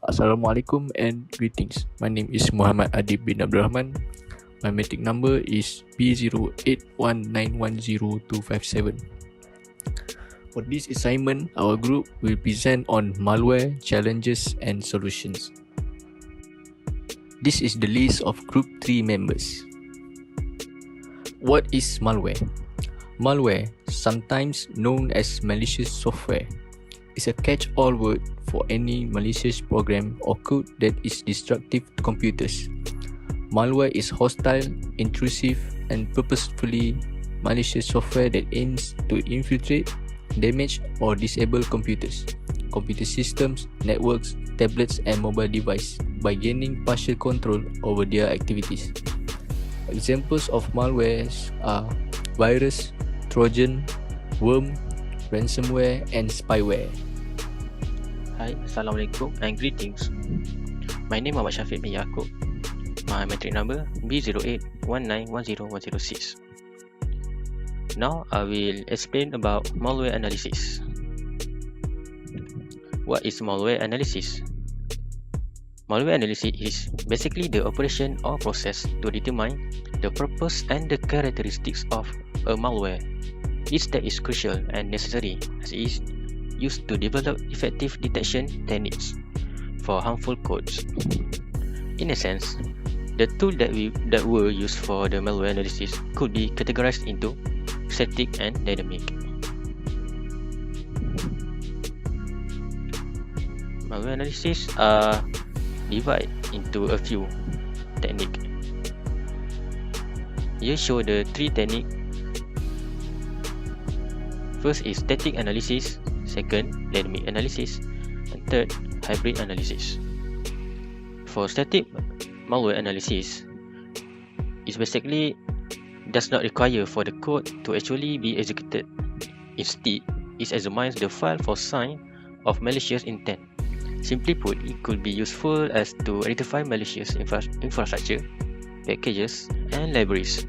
Assalamualaikum and greetings. My name is Muhammad Adib bin Abdul Rahman. My metric number is B0819102557. For this assignment, our group will present on malware, challenges and solutions. This is the list of Group 3 members. What is malware? Malware, sometimes known as malicious software, is a catch-all word for any malicious program or code that is destructive to computers. Malware is hostile, intrusive, and purposefully malicious software that aims to infiltrate, damage, or disable computers, computer systems, networks, tablets, and mobile devices by gaining partial control over their activities. Examples of malwares are virus, Trojan, worm, ransomware, and spyware. Hi, Assalamualaikum and greetings. My name is Syafiq bin Yaakob. My metric number B0819101006. Now I will explain about malware analysis. What is malware analysis? Malware analysis is basically the operation or process to determine the purpose and the characteristics of a malware. Each step is crucial and necessary as it is used to develop effective detection techniques for harmful codes. In a sense, the tools that were used for the malware analysis could be categorized into static and dynamic. Malware analysis are divided into a few techniques. Here show the three techniques. First is static analysis, second, dynamic analysis, and third, hybrid analysis. For static malware analysis, it basically does not require for the code to actually be executed. Instead, it examines the file for sign of malicious intent. Simply put, it could be useful as to identify malicious infrastructure, packages, and libraries.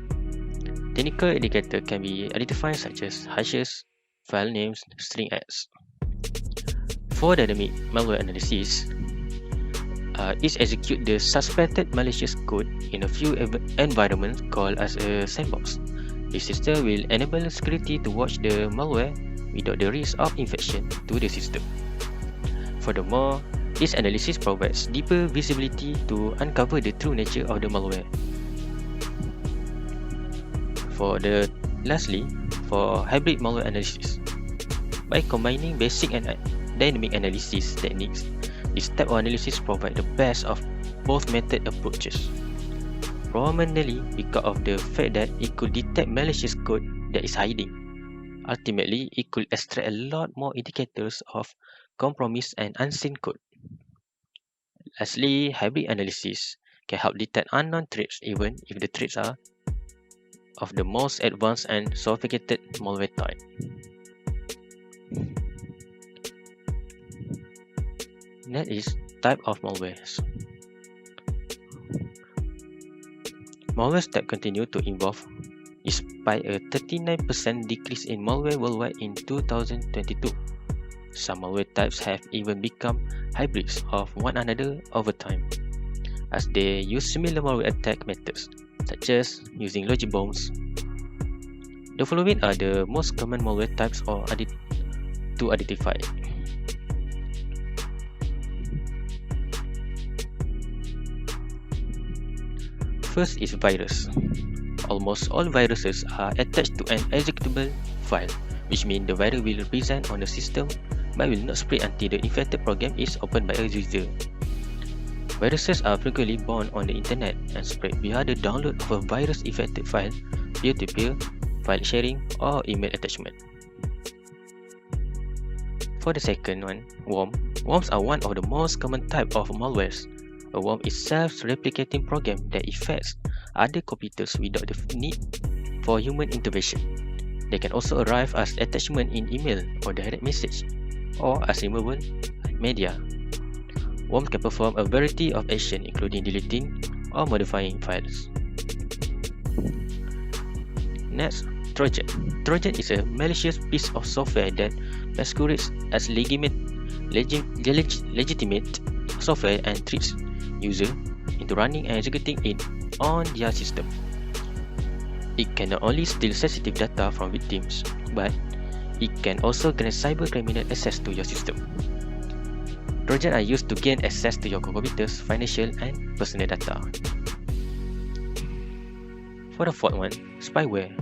Technical indicators can be identified such as hashes, file names, string ads. For dynamic malware analysis, it executes the suspected malicious code in a few environments called as a sandbox. This system will enable security to watch the malware without the risk of infection to the system. Furthermore, this analysis provides deeper visibility to uncover the true nature of the malware. Lastly, for hybrid malware analysis, by combining basic and dynamic analysis techniques, this type of analysis provides the best of both method approaches. Prominently because of the fact that it could detect malicious code that is hiding. Ultimately, it could extract a lot more indicators of compromise and unseen code. Lastly, hybrid analysis can help detect unknown threats even if the threats are of the most advanced and sophisticated malware type. Next is type of malwares. Malware type continue to evolve despite a 39% decrease in malware worldwide in 2022. Some malware types have even become hybrids of one another over time, as they use similar malware attack methods, such as using logic bombs. The following are the most common malware types to identify. First is virus. Almost all viruses are attached to an executable file, which means the virus will present on the system but will not spread until the infected program is opened by a user. Viruses are frequently born on the internet and spread via the download of a virus-infected file, peer-to-peer, file sharing, or email attachment. For the second one, worm. Worms are one of the most common type of malwares. A worm is a self-replicating program that infects other computers without the need for human intervention. They can also arrive as attachment in email or direct message, or as removable media. Worms can perform a variety of actions including deleting or modifying files. Next, Trojan. Trojan is a malicious piece of software that masquerades as legitimate software and tricks user into running and executing it on their system. It can not only steal sensitive data from victims, but it can also grant cyber criminal access to your system. Trojan are used to gain access to your computer's financial and personal data. For the fourth one, spyware.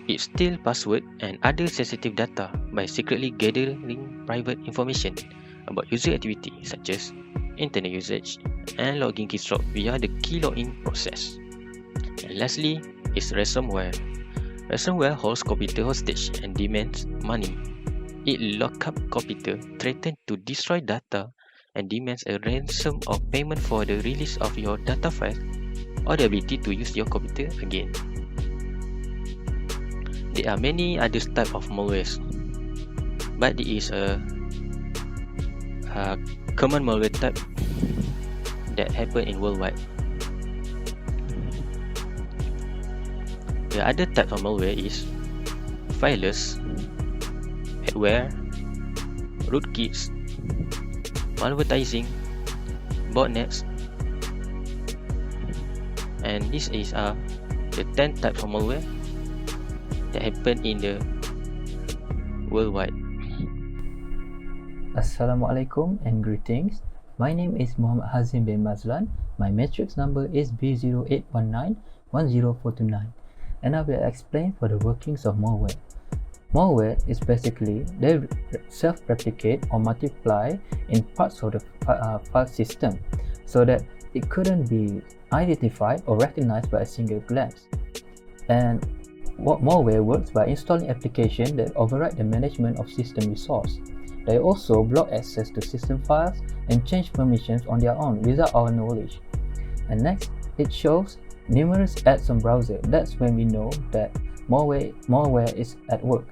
It steals password and other sensitive data by secretly gathering private information about user activity such as internet usage and login keystroke via the key login process. And lastly is ransomware. Ransomware holds computer hostage and demands money. It locks up computer, threatens to destroy data, and demands a ransom of payment for the release of your data file or the ability to use your computer again. There are many other types of malwares, but it is a common malware type that happen in worldwide. The other type of malware is virus, adware, rootkits, malvertising, botnets, and this is the 10 types of malware that happen in the worldwide. Assalamualaikum and greetings. My name is Muhammad Hazim bin Mazlan. My matrix number is B08191049, and I will explain for the workings of malware. Malware is basically they self-replicate or multiply in parts of the file system so that it couldn't be identified or recognized by a single glance. And malware works by installing applications that override the management of system resource. They also block access to system files and change permissions on their own without our knowledge. And next, it shows numerous ads on browser. That's when we know that malware is at work.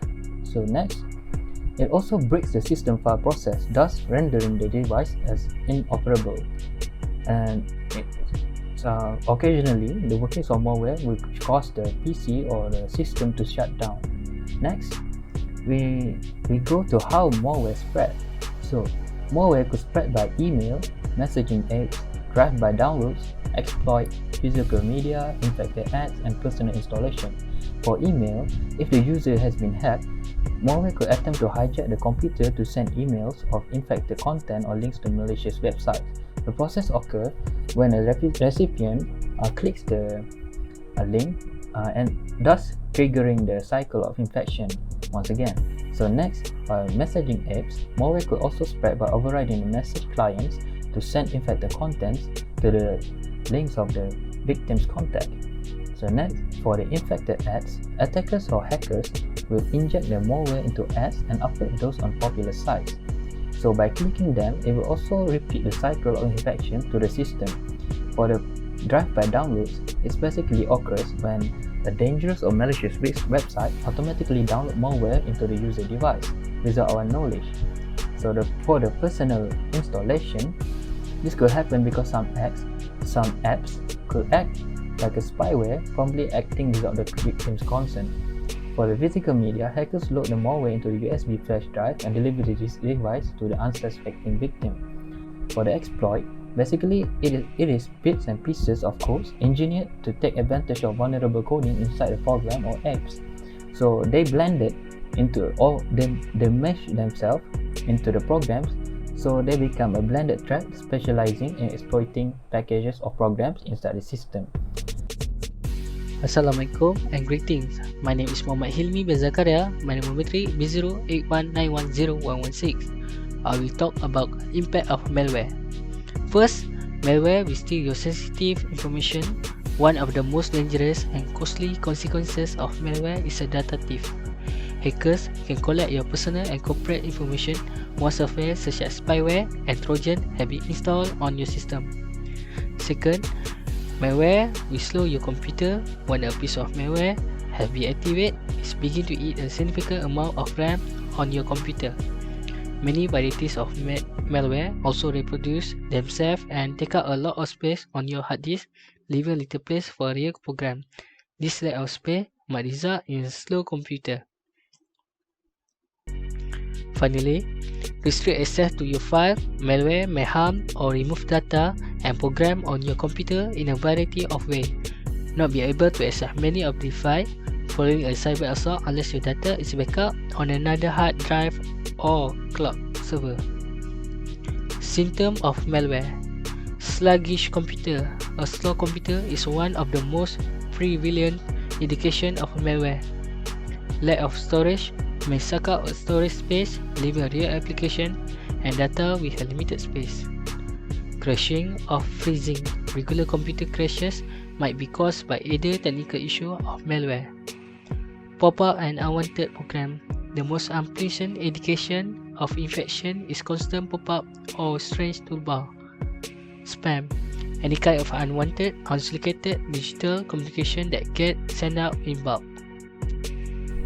So next, it also breaks the system file process, thus rendering the device as inoperable. And occasionally, the workings of malware will cause the PC or the system to shut down. Next, we go to how malware spread. So malware could spread by email, messaging apps, drive by downloads, exploit, physical media, infected ads, and personal installation. For email, if the user has been hacked, malware could attempt to hijack the computer to send emails of infected content or links to malicious websites. The process occurs when a recipient clicks the link and thus triggering the cycle of infection once again. So next, by messaging apps, malware could also spread by overriding the message clients to send infected contents to the links of the victim's contact. So next, for the infected ads, attackers or hackers will inject the malware into ads and upload those on popular sites. So by clicking them, it will also repeat the cycle of infection to the system. For the drive-by downloads, it basically occurs when a dangerous or malicious website automatically download malware into the user device without our knowledge. So for the personal installation, this could happen because some apps could act like a spyware, promptly acting without the victim's consent. For the physical media, hackers load the malware into the USB flash drive and deliver the device to the unsuspecting victim. For the exploit, basically it is bits and pieces of codes engineered to take advantage of vulnerable coding inside the program or apps. So they blend it into they mesh themselves into the programs, so they become a blended threat specializing in exploiting packages or programs inside the system. Assalamualaikum and greetings. My name is Muhammad Hilmi bin Zakaria. My number B0819101116. I will talk about impact of malware. First, malware will steal your sensitive information. One of the most dangerous and costly consequences of malware is a data thief. Hackers can collect your personal and corporate information once software such as spyware and Trojan have been installed on your system. Second, malware will slow your computer. When a piece of malware has been activated, it begins to eat a significant amount of RAM on your computer. Many varieties of malware also reproduce themselves and take up a lot of space on your hard disk, leaving little place for a real program. This lack of space might result in a slow computer. Finally, restrict access to your file. Malware may harm or remove data and program on your computer in a variety of ways. Not be able to access many of the files following a cyber assault unless your data is backup on another hard drive or cloud server. Symptom of malware. Sluggish computer. A slow computer is one of the most prevalent indication of malware. Lack of storage may suck out storage space, leaving real application and data with a limited space. Crashing or freezing. Regular computer crashes might be caused by either technical issue or malware. Pop-up and unwanted program. The most unpleasant indication of infection is constant pop-up or strange toolbar. Spam. Any kind of unwanted, unsolicited digital communication that get sent out in bulk.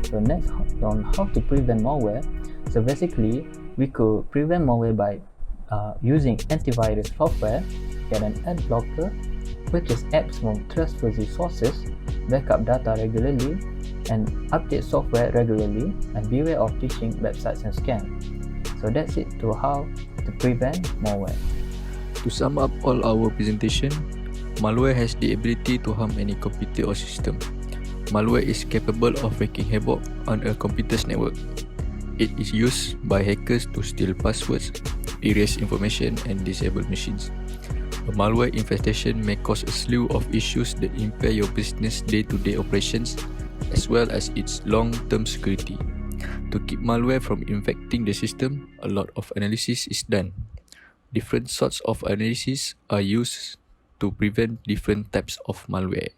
So next on how to prevent malware. So basically, we could prevent malware by using antivirus software, get an ad blocker, purchase apps from trustworthy sources, backup data regularly, and update software regularly, and beware of phishing websites and scams. So that's it to how to prevent malware. To sum up all our presentation, malware has the ability to harm any computer or system. Malware is capable of wreaking havoc on a computer's network. It is used by hackers to steal passwords, erase information, and disable machines. A malware infestation may cause a slew of issues that impair your business day-to-day operations as well as its long-term security. To keep malware from infecting the system, a lot of analysis is done. Different sorts of analysis are used to prevent different types of malware.